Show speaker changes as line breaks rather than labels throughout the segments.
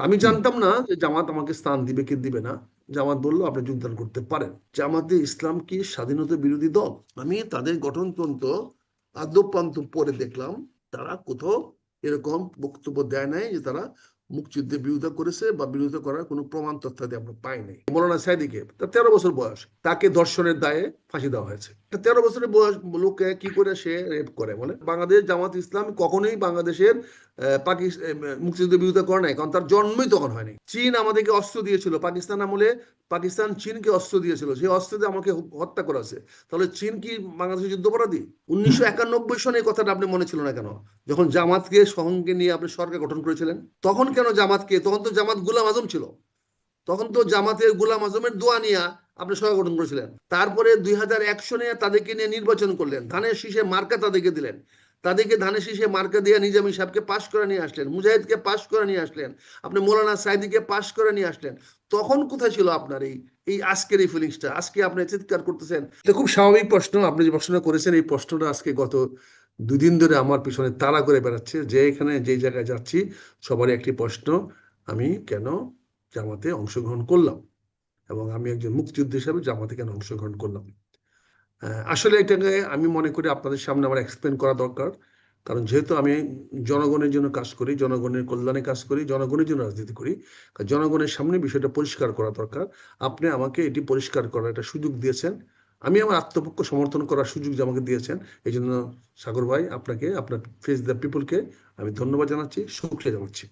আমি
হুম।
জানতাম না যে জামাত আমাকে স্থান দিবে কি দিবে না। জামাত বললো আপনি যোগদান করতে পারেন। জামাতে ইসলাম কি স্বাধীনতা বিরোধী দল? আমি তাদের গঠনতন্ত্র আদ্যোপান্ত পরে দেখলাম তারা কোথাও এরকম বক্তব্য দেয় নাই যে তারা মুক্তিযুদ্ধের বিরোধিতা করেছে বা বিরোধিতা করার কোনো প্রমাণ তথ্যাদি আমরা পাই নাই। মৌলানা সাইদিকে, তার 13 বছর বয়স, তাকে ধর্ষণের দায়ে ফাঁসি দেওয়া হয়েছে। 13 বছরের বয়স লোককে কি করে সে রেপ করে বলে? বাংলাদেশ জামাত ইসলাম কখনোই বাংলাদেশের মুক্তিযুদ্ধের বিরোধিতা করে নাই, কারণ তার জন্মই তখন হয়নি। চীন আমাদেরকে অস্ত্র দিয়েছিল পাকিস্তান আমলে, পাকিস্তান চীনকে অস্ত্র দিয়েছিল, সেই অস্ত্র দিয়ে আমাকে হত্যা করেছে। তাহলে চীন কি বাংলাদেশের যুদ্ধাপরাধী? 1991 সনে এই কথাটা আপনি মনে ছিল না কেন, যখন জামাতকে সঙ্গে নিয়ে আপনি সরকার গঠন করেছিলেন? তখন কেন জামাতকে, তখন তো জামাত গোলাম আজম ছিল, তখন তো জামাতের গোলাম আজমের দোয়া নিয়ে আপনি সরকার গঠন করেছিলেন। তারপরে 2001 সনে তাদেরকে নিয়ে নির্বাচন করলেন, ধানের শীষে মার্কা তাদেরকে দিলেন, তাদেরকে ধানের শীষে মার্কা দিয়ে নিজামী সাহেবকে পাশ করে নিয়ে আসলেন, মুজাহিদকে পাশ করে নিয়ে আসলেন, আপনি মৌলানা সাইদিকে পাশ করে নিয়ে আসলেন। তখন কোথায় ছিল আপনার এই এই আজকের এই ফিলিংসটা? আজকে আপনি চিৎকার করতেছেন। এটা খুব স্বাভাবিক প্রশ্ন, আপনি যে প্রশ্নটা করেছেন এই প্রশ্নটা আজকে গত 2 দিন ধরে আমার পিছনে তাড়া করে বেড়াচ্ছে, যে এখানে যে জায়গায় যাচ্ছি সবারই একটি প্রশ্ন, আমি কেন জামাতে অংশগ্রহণ করলাম এবং আমি একজন মুক্তিযোদ্ধা হিসাবে জামাতে কেন অংশগ্রহণ করলাম। আসলে এটাকে আমি মনে করি আপনাদের সামনে আমার এক্সপ্লেন করা দরকার, কারণ যেহেতু আমি জনগণের জন্য কাজ করি, জনগণের কল্যাণে কাজ করি, জনগণের জন্য রাজনীতি করি, জনগণের সামনে বিষয়টা পরিষ্কার করা দরকার। আপনি আমাকে এটি পরিষ্কার করার একটা সুযোগ দিয়েছেন, আমি আমার আত্মপক্ষ সমর্থন করার সুযোগ যে আমাকে দিয়েছেন, এই জন্য সাগর ভাই আপনাকে, আপনার ফেস দ্য পিপলকে আমি ধন্যবাদ জানাচ্ছি, শুকরিয়া জানাচ্ছি।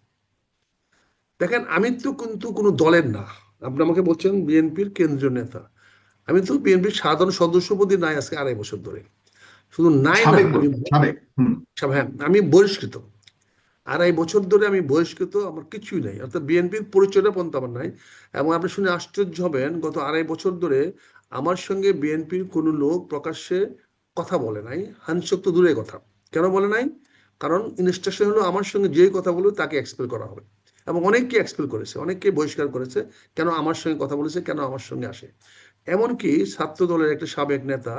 দেখেন, আমি তো কিন্তু কোনো দলের না। আপনি আমাকে বলছেন বিএনপির কেন্দ্রীয় নেতা, আমি তো বিএনপির সাধারণ সদস্যপদে নাই আজকে 2.5 বছর ধরে। শুধু নাই না,
সাবেক
আমি
সাবেক। হুম।
হ্যাঁ, আমি বহিষ্কৃত। 2.5 বছর ধরে আমি বহিষ্কৃত, আমার কিছুই নাই, অর্থাৎ বিএনপির পরিচয়টা পর্যন্ত আমার নাই। এবং আপনি শুনে আশ্চর্য হবেন, গত 2.5 বছর ধরে আমার সঙ্গে বিএনপির কোনো লোক প্রকাশ্যে কথা বলে নাই, হ্যান্ডশেক তো দূরের কথা। কেন বলে নাই? কারণ ইনস্ট্রাকশন হলো আমার সঙ্গে যেই কথা বলবে তাকে এক্সপেল করা হবে, এবং অনেককে এক্সপেল করেছে, অনেককে বহিষ্কার করেছে, কেন আমার সঙ্গে কথা বলেছে, কেন আমার সঙ্গে আসে। এমনকি ছাত্র দলের একটা সাবেক নেতা,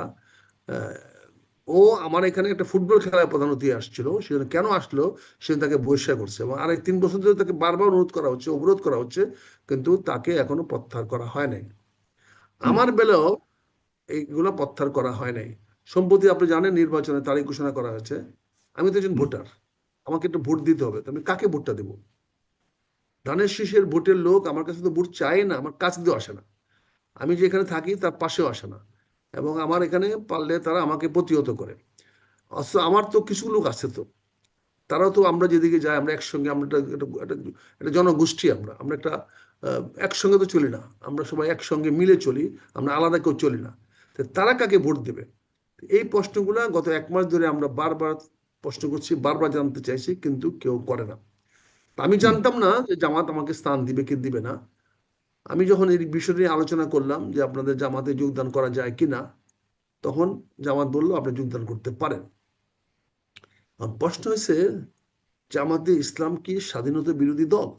ও আমার এখানে একটা ফুটবল খেলায় প্রধান অতিথি আসছিল, সেখানে কেন আসলো সে তাকে বহিষ্কার করছে, এবং আরেক 3 বছর ধরে তাকে বারবার অনুরোধ করা হচ্ছে, অবরোধ করা হচ্ছে, কিন্তু তাকে এখনো প্রত্যাহার করা হয় নাই।
হুম।
আমার বেলাও এইগুলো প্রত্যাহার করা হয় নাই। সম্প্রতি আপনি জানেন নির্বাচনে তারিখ ঘোষণা করা হয়েছে, আমি তো একজন
হুম।
ভোটার, আমাকে একটা ভোট দিতে হবে, তো আমি কাকে ভোটটা দেবো? ধানের শীষের ভোটের লোক আমার কাছে তো ভোট চায় না, আমার কাছ দিয়েও আসে না, আমি যেখানে থাকি তার পাশেও আসে না, এবং আমার এখানে পারলে তারা আমাকে প্রতিহত করে। অথচ আমার তো কিছু লোক আছে, তো তারাও তো, আমরা যেদিকে যাই আমরা একসঙ্গে, আমরা একটা জনগোষ্ঠী, আমরা আমরা একটা একসঙ্গে তো চলি না, আমরা সবাই একসঙ্গে মিলে চলি, আমরা আলাদা কেউ চলি না। তো তারা কাকে ভোট দেবে? এই প্রশ্নগুলা গত 1 মাস ধরে আমরা বারবার প্রশ্ন করছি, বারবার জানতে চাইছি, কিন্তু কেউ করে না। আমি
হুম।
জানতাম না যে জামাত আমাকে স্থান দিবে কি দিবে না। আমি যখন এই বিষয়টি নিয়ে আলোচনা করলাম যে আপনাদের জামাতে যোগদান করা যায় কিনা, তখন জামাত বলল আপনি যোগদান করতে পারেন। আমার প্রশ্ন হয়েছে, জামাতে ইসলাম কি স্বাধীনতা বিরোধী দল?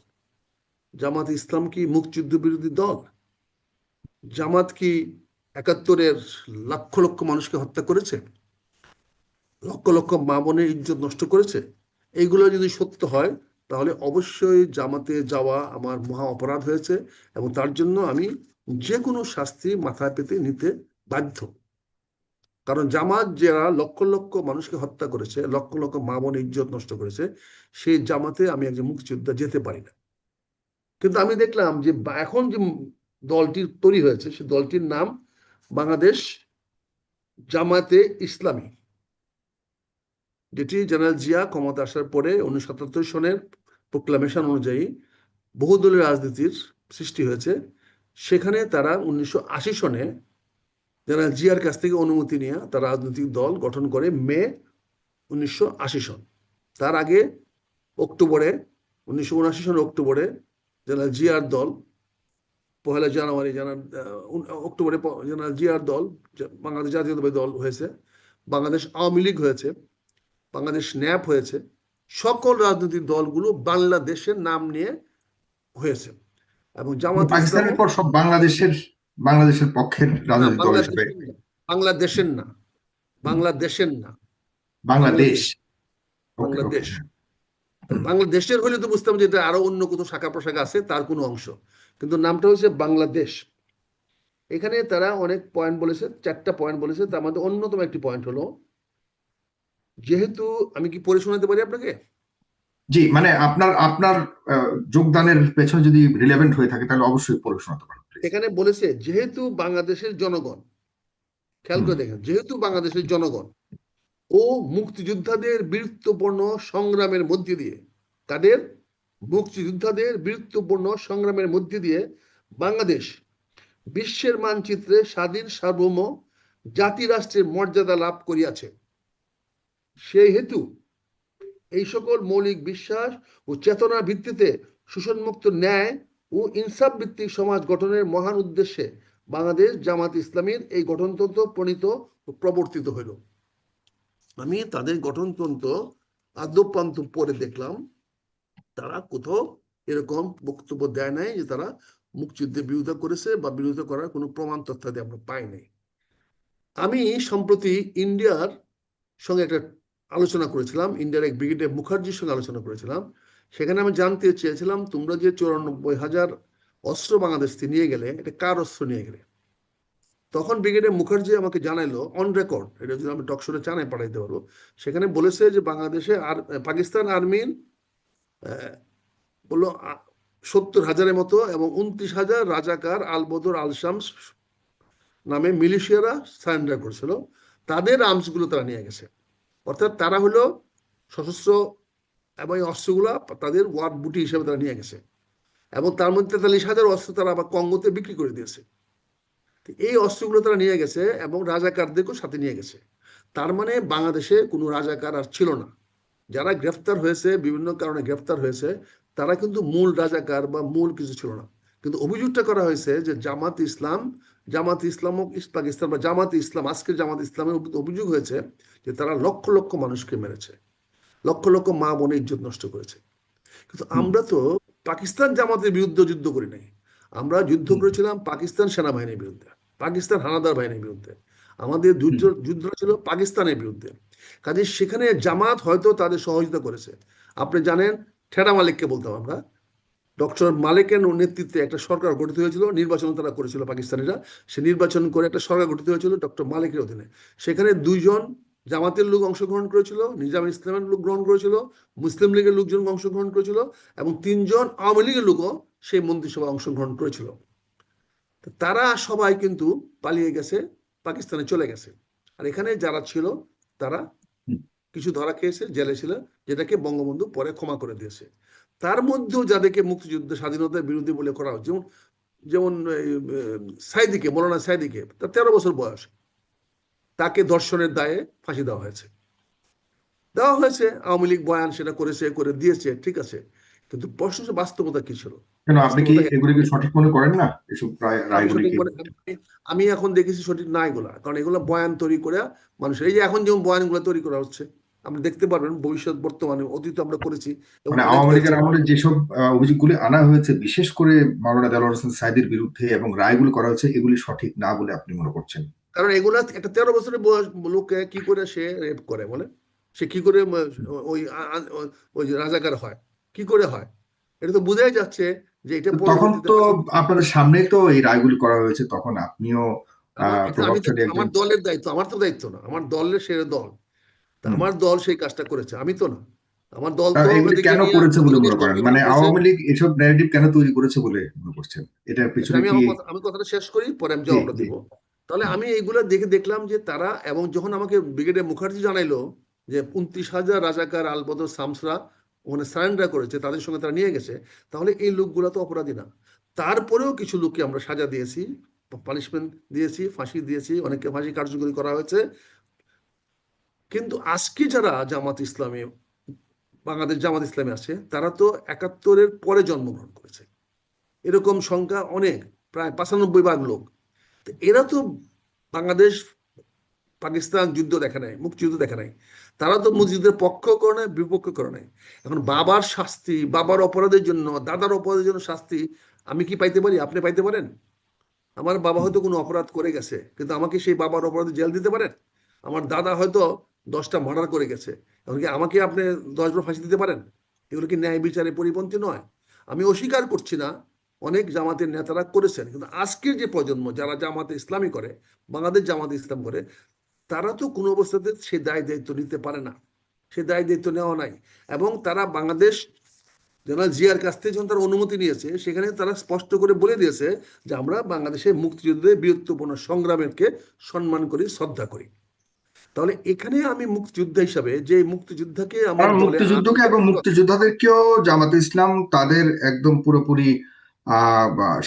জামাতে ইসলাম কি মুক্তিযুদ্ধ বিরোধী দল? জামাত কি 71-এর লক্ষ লক্ষ মানুষকে হত্যা করেছে, লক্ষ লক্ষ মা বোনের ইজ্জত নষ্ট করেছে? এইগুলো যদি সত্য হয়, তাহলে অবশ্যই জামাতে যাওয়া আমার মহা অপরাধ হয়েছে, এবং তার জন্য আমি যে কোনো শাস্তি মাথায় পেতে নিতে বাধ্য। কারণ জামাত যারা লক্ষ লক্ষ মানুষকে হত্যা করেছে, লক্ষ লক্ষ মা বোনের ইজ্জত নষ্ট করেছে, সেই জামাতে আমি একজন মুক্তিযোদ্ধা যেতে পারি না। কিন্তু আমি দেখলাম যে এখন যে দলটি তৈরি হয়েছে, সে দলটির নাম বাংলাদেশ জামাতে ইসলামী, যেটি জেনারেল জিয়া ক্ষমতা আসার পরে 1977 সনের প্রোক্লামেশন অনুযায়ী বহুদলীয় রাজনীতির সৃষ্টি হয়েছে। সেখানে তারা 1980 সনে জেনারেল জিয়ার কাছ থেকে অনুমতি নিয়ে তারা রাজনৈতিক দল গঠন করে মে 1980 সন। তার আগে অক্টোবরে, 1979 সনের অক্টোবরে জেনারেল জিয়ার দল, 1 জানুয়ারি অক্টোবরে জেনারেল জিয়ার দল, বাংলাদেশ জাতীয়তাবাদী দল হয়েছে, বাংলাদেশ আওয়ামী লীগ হয়েছে, বাংলাদেশ ন্যাপ হয়েছে, সকল রাজনৈতিক দলগুলো বাংলাদেশের নাম নিয়ে হয়েছে, এবং জামাত
পাকিস্তানের
ইসলামও।
পর সব বাংলাদেশের পক্ষের
না,
রাজনৈতিক দল হিসেবে।
বাংলাদেশের না, বাংলাদেশের না,
হুম।
বাংলাদেশের না,
বাংলাদেশ।
বাংলাদেশ,
ওকে, ওকে।
বাংলাদেশ। বাংলাদেশের হলে তো বুঝতাম যে এটা আরো অন্য কোথাও শাখা প্রশাখা আছে, তার কোনো অংশ, কিন্তু নামটা হচ্ছে বাংলাদেশ। এখানে তারা অনেক পয়েন্ট বলেছে, 4টা পয়েন্ট বলেছে। তার মধ্যে অন্যতম একটি পয়েন্ট হলো, যেহেতু, আমি কি পড়ে শোনাতে পারি আপনাকে?
জি, মানে আপনার আপনার যোগদানের পেছনে যদি রিলেভেন্ট হয়ে থাকে তাহলে অবশ্যই পড়ে শোনাতে পারেন প্লিজ।
এখানে বলেছে, যেহেতু বাংলাদেশের জনগণ, খেয়াল করে দেখেন, যেহেতু বাংলাদেশের জনগণ ও মুক্তিযোদ্ধাদের বীরত্বপূর্ণ সংগ্রামের মধ্যে দিয়ে, তাদের মুক্তিযোদ্ধাদের বীরত্বপূর্ণ সংগ্রামের মধ্যে দিয়ে বাংলাদেশ বিশ্বের মানচিত্রে স্বাধীন সার্বভৌম জাতিরাষ্ট্রের মর্যাদা লাভ করিয়াছে, সেই হেতু এই সকল মৌলিক বিশ্বাস ও চেতনার ভিত্তিতে শোষণমুক্ত ন্যায় ও ইনসাফ ভিত্তিক সমাজ গঠনের মহান উদ্দেশ্যে বাংলাদেশ জামাত ইসলামীর এই গঠনতন্ত্র প্রণীত ও প্রবর্তিত হইল। আমি তাদের গঠনতন্ত্র আদ্যপ্রান্ত পরে দেখলাম, তারা কোথাও এরকম বক্তব্য দেয় নাই যে তারা মুক্তিযুদ্ধের বিরোধিতা করেছে বা বিরোধিতা করার কোনো প্রমাণ তথ্যাদি আমরা পাই নাই। আমি সম্প্রতি ইন্ডিয়ার সঙ্গে একটা আলোচনা করেছিলাম, ইন্ডিয়ার এক ব্রিগেডিয়ার মুখার্জির সঙ্গে আলোচনা করেছিলাম। সেখানে আমি জানতে চেয়েছিলাম, তোমরা যে 94,000 অস্ত্র বাংলাদেশ থেকে নিয়ে গেলে, এটা কার অস্ত্র নিয়ে গেলে? তখন ব্রিগেডিয়ার মুখার্জি আমাকে জানাইলো অন রেকর্ড, এটা যদি আমি টকশোরে চানায় পাঠাইতে পারবো, সেখানে বলেছে যে বাংলাদেশে আর পাকিস্তান আর্মির বললো 70,000-এর মতো এবং 29,000 রাজাকার আলবদর আল শামস নামে মিলিশিয়ারা সারেন্ডার করেছিল, তাদের আর্মসগুলো তারা নিয়ে গেছে। অর্থাৎ তারা হলো সশস্ত্র এবং এই অস্ত্রগুলা তাদের ওয়ার বুটি হিসেবে তারা নিয়ে গেছে, এবং তার মধ্যে 43,000 অস্ত্র তারা আবার কঙ্গোতে বিক্রি করে দিয়েছে। এই অস্ত্রগুলো তারা নিয়ে গেছে এবং রাজাকারদেরকেও সাথে নিয়ে গেছে। তার মানে বাংলাদেশে কোনো রাজাকার আর ছিল না। যারা গ্রেফতার হয়েছে, বিভিন্ন কারণে গ্রেফতার হয়েছে, তারা কিন্তু মূল রাজাকার বা মূল কিছু ছিল না। কিন্তু অভিযোগটা করা হয়েছে যে জামাত ইসলাম, জামাত ইসলাম ইস্ট পাকিস্তান বা জামাত ইসলাম, আজকের জামাত ইসলামের অভিযোগ হয়েছে যে তারা লক্ষ লক্ষ মানুষকে মেরেছে, লক্ষ লক্ষ মা বোনের ইজ্জত নষ্ট করেছে। কিন্তু আমরা তো পাকিস্তান জামাতের বিরুদ্ধে যুদ্ধ করি নাই, আমরা যুদ্ধ করেছিলাম পাকিস্তান সেনাবাহিনীর বিরুদ্ধে, পাকিস্তান হানাদার বাহিনীর বিরুদ্ধে। আমাদের যুদ্ধ ছিল পাকিস্তানের বিরুদ্ধে। কাজে সেখানে জামাত হয়তো তাদের সহযোগিতা করেছে। আপনি জানেন, ঠেডা মালিককে বলতাম আমরা, ডক্টর মালিকের নেতৃত্বে একটা সরকার গঠিত হয়েছিল, নির্বাচন তারা করেছিল পাকিস্তানিরা, সে নির্বাচন করে একটা সরকার গঠিত হয়েছিল ডক্টর মালিকের অধীনে। সেখানে 2জন জামাতের লোক অংশগ্রহণ করেছিল, নিজাম ইসলামের লোক গ্রহণ করেছিল, মুসলিম লীগের লোকজন অংশগ্রহণ করেছিল, এবং 3জন আওয়ামী লীগের লোকও সেই মন্ত্রিসভায় অংশগ্রহণ করেছিল। তারা সবাই কিন্তু পালিয়ে গেছে, পাকিস্তানে চলে গেছে। আর এখানে যারা ছিল তারা কিছু ধরা খেয়েছে, জেলে ছিল, যেটাকে বঙ্গবন্ধু পরে ক্ষমা করে দিয়েছে। তার মধ্যেও যাদেরকে মুক্তিযুদ্ধ স্বাধীনতার বিরোধী বলে করা হচ্ছে, যেমন যেমন সাইদিকে, মৌলানা সাইদিকে, তার 13 বছর বয়স, তাকে ধর্ষণের দায়ে ফাঁসি দেওয়া হয়েছে। আওয়ামী লীগ বয়ান সেটা করেছে, করে দিয়েছে, ঠিক আছে, কিন্তু প্রশ্ন হচ্ছে বাস্তবতা কি ছিল?
কেন আপনি কি
বাস্তবতা
এগুলিকে সঠিক মনে করেন না, এসব
আমি সঠিক
রায়গুলিকে?
আমি এখন দেখেছি সঠিক না এগুলা, কারণ এগুলো বয়ান তৈরি করে মানুষের, এই যে এখন যেমন বয়ানগুলো তৈরি করা হচ্ছে, আপনি দেখতে পারবেন ভবিষ্যৎ বর্তমানে অতীত আমরা করেছি এবং
মানে
অনেক
আওয়ামী
হয়েছে।
লীগের আমলে যেসব অভিযোগগুলি আনা হয়েছে বিশেষ করে মাওলানা দেলোয়ার হোসেন সাঈদীর বিরুদ্ধে এবং রায়গুলি করা হয়েছে, এগুলি সঠিক না বলে আপনি মনে করছেন?
কারণ এগুলা একটা 13 বছরের বয়স লোককে কি করে সে রেপ করে বলে, সে কি করে ওই ওই যে রাজাকার হয়, কি করে হয়? এটা তো বোঝাই যাচ্ছে যে এটা
তো তখন
পরবর্তীতে
তো আপনাদের সামনেই তো এই রায়গুলি করা হয়েছে, তখন আপনিও
এটা আমি তো,
প্রভাবশালী একজন।
আমার দলের দায়িত্ব, আমার তো দায়িত্ব না, আমার দলের সে দল, তা
হুম।
আমার দল সেই কাজটা করেছে, আমি তো না। আমার দল
তা
তো
এগুলি
ওদেরকে
কেন
নিয়ে
করেছে বলে মনে
যথেষ্ট
করেন?
বিমান
মানে
করেছে।
আওয়ামী লীগ এসব ন্যারেটিভ কেন তৈরি করেছে বলে মনে করছেন? এটার
আচ্ছা,
পিছনে
আমি
কি?
আমার কথা, আমি কথাটা শেষ করি, পরে আমি
জি,
জবাবটা
জি।
দিব। তাহলে আমি এইগুলা দেখে দেখলাম যে তারা, এবং যখন আমাকে ব্রিগেডিয়ার মুখার্জি জানাইলো যে 29,000 রাজাকার আলবদর সামসরা ওখানে সারেন্ডার করেছে, তাদের সঙ্গে তারা নিয়ে গেছে, তাহলে এই লোকগুলা তো অপরাধী না। তারপরেও কিছু লোককে আমরা সাজা দিয়েছি, পানিশমেন্ট দিয়েছি, ফাঁসি দিয়েছি, অনেককে ফাঁসি কার্যকরী করা হয়েছে। কিন্তু আজকে যারা জামাত ইসলামী, বাংলাদেশ জামাত ইসলামী আছে, তারা তো 71-এর পরে জন্মগ্রহণ করেছে, এরকম সংখ্যা অনেক, প্রায় 95 ভাগ লোক। এরা তো বাংলাদেশ পাকিস্তান যুদ্ধ দেখে নাই, মুক্তিযুদ্ধ দেখে নাই, তারা তো মুক্তিযুদ্ধের পক্ষ করে নাই, বিপক্ষ করে নাই। এখন বাবার শাস্তি, বাবার অপরাধের জন্য, দাদার অপরাধের জন্য শাস্তি আমি কি পাইতে পারি, আপনি পাইতে পারেন? আমার বাবা হয়তো কোনো অপরাধ করে গেছে, কিন্তু আমাকে সেই বাবার অপরাধে জেল দিতে পারেন? আমার দাদা হয়তো 10টা মার্ডার করে গেছে, এমনকি আমাকে আপনি 10 বার ফাঁসি দিতে পারেন? এগুলো কি ন্যায় বিচারে পরিপন্থী নয়? আমি অস্বীকার করছি না, অনেক জামাতের নেতারা করেছেন, কিন্তু আজকের যে প্রজন্ম যারা জামাতে ইসলামী করে, বাংলাদেশ জামাতে ইসলাম করে, তারা তো কোনো অবস্থাতে সে দায় দায়িত্ব নিতে পারে না, সে দায় দায়িত্ব নেওয়া নাই। এবং তারা বাংলাদেশ জেনারেল জিয়ার কাছ থেকে যখন তারা অনুমতি নিয়েছে, সেখানে তারা স্পষ্ট করে বলে দিয়েছে যে আমরা বাংলাদেশের মুক্তিযুদ্ধের বীরত্বপূর্ণ সংগ্রামকে সম্মান করি, শ্রদ্ধা করি। তাহলে এখানে আমি মুক্তিযোদ্ধা হিসাবে যে মুক্তিযোদ্ধাকে আমার
কারণ
দলে
মুক্তিযুদ্ধকে এবং মুক্তিযোদ্ধাদেরকেও জামাতে ইসলাম তাদের একদম পুরোপুরি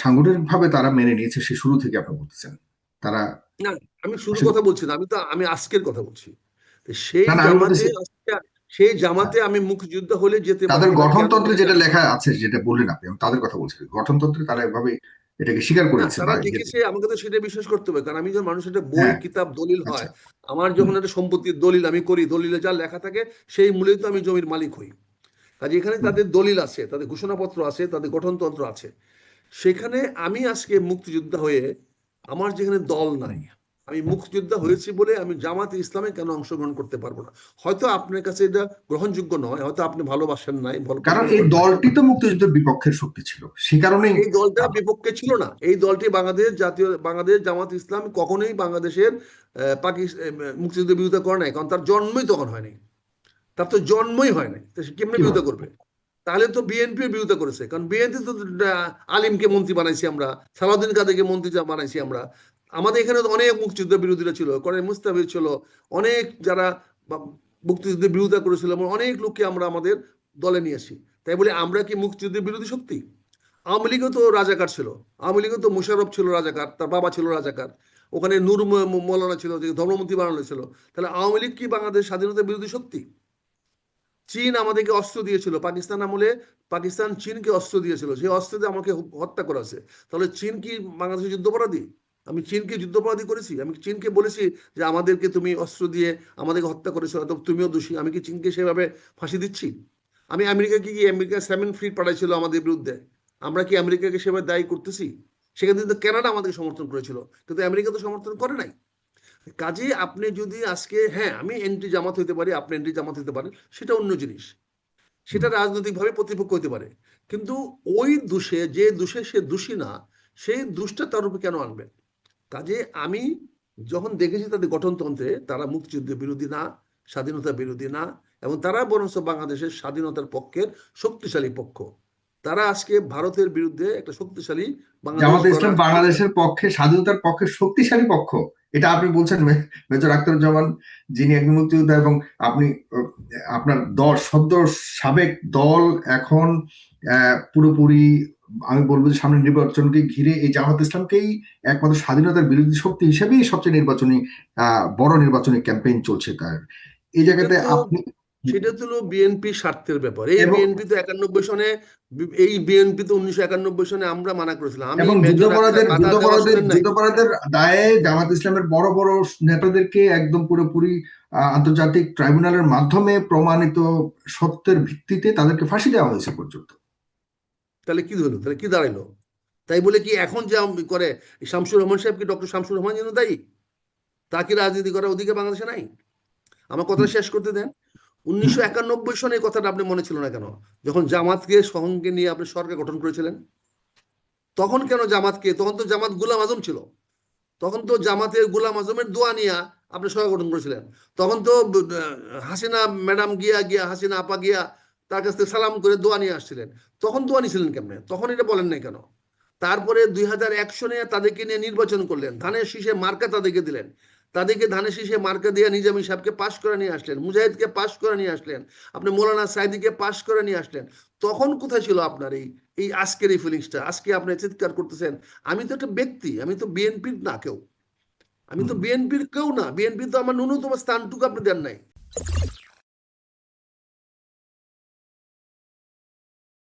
সাংগঠনিক ভাবে তারা মেনে নিয়েছে সে শুরু থেকে, আপনি বলতেছেন তারা
না, আমি শুরু
আসলে,
কথা বলছি না, আমি আজকের কথা বলছি। তো সেই
না না আমি
জামাতে
বলতেছি
সেই জামাতে আমি মুক্তিযোদ্ধা হলে যেতে
তাদের
পারি না কেন?
গঠনতন্ত্রে যেটা লেখা আছে, যেটা বললেন আপনি, আমি তাদের কথা বলছি, গঠনতন্ত্রে তারা এভাবে এটাকে স্বীকার
না,
করেছে
তারা
বা
লিখেছে, আমাকে তো সেটা বিশ্বাস করতে হবে, কারণ আমি যখন মানুষের একটা বই
হ্যাঁ,
কিতাব দলিল
আচ্ছা,
হয়, আমার
হুম,
যখন একটা সম্পত্তির দলিল আমি করি, দলিলে যা লেখা থাকে সেই মূলেই তো আমি জমির মালিক হই। কাজে এখানে
হুম,
তাদের দলিল আছে, তাদের ঘোষণাপত্র আছে, তাদের গঠনতন্ত্র আছে। সেখানে আমি আজকে মুক্তিযোদ্ধা হয়ে আমার যেখানে দল নাই, আমি মুক্তিযোদ্ধা
হুম।
হয়েছি বলে আমি জামাতে ইসলামে কেন অংশগ্রহণ করতে পারবো না? হয়তো আপনার কাছে এটা গ্রহণযোগ্য নয়, হয়তো আপনি ভালোবাসেন নাই, ভালো
কারণ
পছন্দ
এই
করেন নাই।
দলটি তো মুক্তিযুদ্ধের বিপক্ষের শক্তি ছিল, সে কারণেই
এই দলটা বিপক্ষে ছিল না, এই দলটি বাংলাদেশ জামাত ইসলাম কখনোই বাংলাদেশের মুক্তিযুদ্ধের বিরোধিতা করে নাই, কারণ তার জন্মই তখন হয়নি, তার তো জন্মই হয় নাই, তো সে কেমনে বিরোধিতা
কিভাবে,
করবে? তাহলে তো বিএনপির বিরোধিতা করেছে, কারণ বিএনপি তো আলিমকে মন্ত্রী বানাইছি আমরা, সালাউদ্দিন কাদেরকে মন্ত্রী বানাইছি আমরা। আমাদের এখানে তো অনেক মুক্তিযুদ্ধ বিরোধীরা ছিল, কর্নেল মুস্তাফিজ ছিল, অনেক যারা মুক্তিযুদ্ধের বিরোধিতা করেছিল, অনেক লোককে আমরা আমাদের দলে নিয়েছি। তাই বলে আমরা কি মুক্তিযুদ্ধের বিরোধী শক্তি? আওয়ামী লীগও তো রাজাকার ছিল, আওয়ামী লীগও তো মুশারফ ছিল রাজাকার, তার বাবা ছিল রাজাকার, ওখানে নূর মৌলানা ছিল যে ধর্মমন্ত্রী বানানো ছিল। তাহলে আওয়ামী লীগ কি বাংলাদেশ স্বাধীনতা বিরোধী শক্তি? চীন আমাদেরকে অস্ত্র দিয়েছিল পাকিস্তান আমলে, পাকিস্তান চীনকে অস্ত্র দিয়েছিল, সেই অস্ত্র দিয়ে আমাকে হত্যা করেছে। তাহলে চীন কি বাংলাদেশের যুদ্ধাপরাধী? আমি চীনকে যুদ্ধাপরাধী করেছি? আমি চীনকে বলেছি যে আমাদেরকে তুমি অস্ত্র দিয়ে আমাদেরকে হত্যা করেছো, অথবা তুমিও দোষী? আমি কি চীনকে সেভাবে ফাঁসি দিচ্ছি? আমি আমেরিকাকে কি, আমেরিকা 7 ফ্লিট পাঠাইছিল আমাদের বিরুদ্ধে, আমরা কি আমেরিকাকে সেভাবে দায়ী করতেছি? সেখানে কিন্তু কানাডা আমাদেরকে সমর্থন করেছিল, কিন্তু আমেরিকা তো সমর্থন করে নাই। কাজে আপনি যদি আজকে, হ্যাঁ আমি এন্টি জামাত হইতে পারি, আপনি এন্টি জামাত হইতে পারেন, সেটা অন্য জিনিস, সেটা রাজনৈতিকভাবে প্রতিপক্ষ হতে পারে, কিন্তু ওই দোষে, যে দোষে সে দোষী না, সেই দোষটা তার উপরে কেন আনবেন? কাজে আমি যখন দেখেছি তাদের গঠনতন্ত্রে তারা মুক্তিযুদ্ধের বিরোধী না, স্বাধীনতা বিরোধী না, এবং তারা বরঞ্চ বাংলাদেশের স্বাধীনতার পক্ষের শক্তিশালী পক্ষ। তারা আজকে ভারতের বিরুদ্ধে একটা শক্তিশালী বাংলাদেশ
জামাতে ইসলাম
গড়ার,
বাংলাদেশের পক্ষে, স্বাধীনতার পক্ষে শক্তিশালী পক্ষ, এটা আপনি বলছেন মেজর আখতারুজ্জামান, যিনি একজন মুক্তিযোদ্ধা, এবং আপনি আপনার দল, সদ্য সাবেক দল এখন পুরোপুরি, আমি বলবো যে সামনে নির্বাচনকে ঘিরে এই জামাত ইসলামকেই একমাত্র স্বাধীনতার বিরোধী শক্তি হিসেবেই সবচেয়ে নির্বাচনী বড় নির্বাচনী ক্যাম্পেইন চলছে তার, এই
এটা
জায়গাতে
তো
আপনি
সেটা তো বিএনপি স্বার্থের ব্যাপার। এই
এবং
বিএনপি তো 91 সনে, এই বিএনপি তো 1991 সনে আমরা মানা করেছিলাম। আমি
এবং
মেজর আক্তার বাধা দেওয়া শোনেন নাই?
যুদ্ধাপরাধের দায়ে জামাত ইসলামের বড় বড় নেতাদেরকে একদম পুরোপুরি আন্তর্জাতিক ট্রাইব্যুনালের মাধ্যমে প্রমাণিত সত্যের ভিত্তিতে তাদেরকে ফাঁসি দেওয়া হয়েছে পর্যন্ত।
তাহলে কি হলো, তাহলে কি দাঁড়াইলো? তাই বলে কি এখন যা করে শামসুর রহমান সাহেব, কি ডক্টর শামসুর রহমান যেন দায়ী? তা কি রাজনীতি করার অধিকার বাংলাদেশে নাই? আমার কথা শেষ করতে দেন। 1991 সনে এই কথাটা আপনি মনে ছিল না কেন, যখন জামাতকে সঙ্গে নিয়ে আপনি সরকার গঠন করেছিলেন? তখন কেন জামাতকে, তখন তো জামাত গোলাম আজম ছিল, তখন তো জামাতের গোলাম আজমের দোয়া নিয়ে আপনি সরকার গঠন করেছিলেন। তখন তো হাসিনা ম্যাডাম গিয়া গিয়া হাসিনা আপা গিয়া তার কাছ থেকে সালাম করে দোয়া নিয়ে আসছিলেন। তখন দোয়া নিয়েছিলেন কেমনে? তখন এটা বলেন নাই কেন? তারপরে 2001 সনে তাদেরকে নিয়ে নির্বাচন করলেন, ধানের শীষে মার্কা তাদেরকে দিলেন, তাদেরকে ধানের শীষে মার্কা দিয়ে নিজামী সাহেবকে পাশ করে নিয়ে আসলেন, মুজাহিদকে পাশ করে নিয়ে আসলেন, আপনি মৌলানা সাইদিকে পাশ করে নিয়ে আসলেন। তখন কোথায় ছিল আপনার এই এই আজকের এই ফিলিংসটা? আজকে আপনি চিৎকার করতেছেন। আমি তো একটা ব্যক্তি, আমি তো বিএনপির না কেউ, আমি তো বিএনপির কেউ না, বিএনপি তো আমার ন্যূনতম স্থানটুকু আপনি দেন নাই।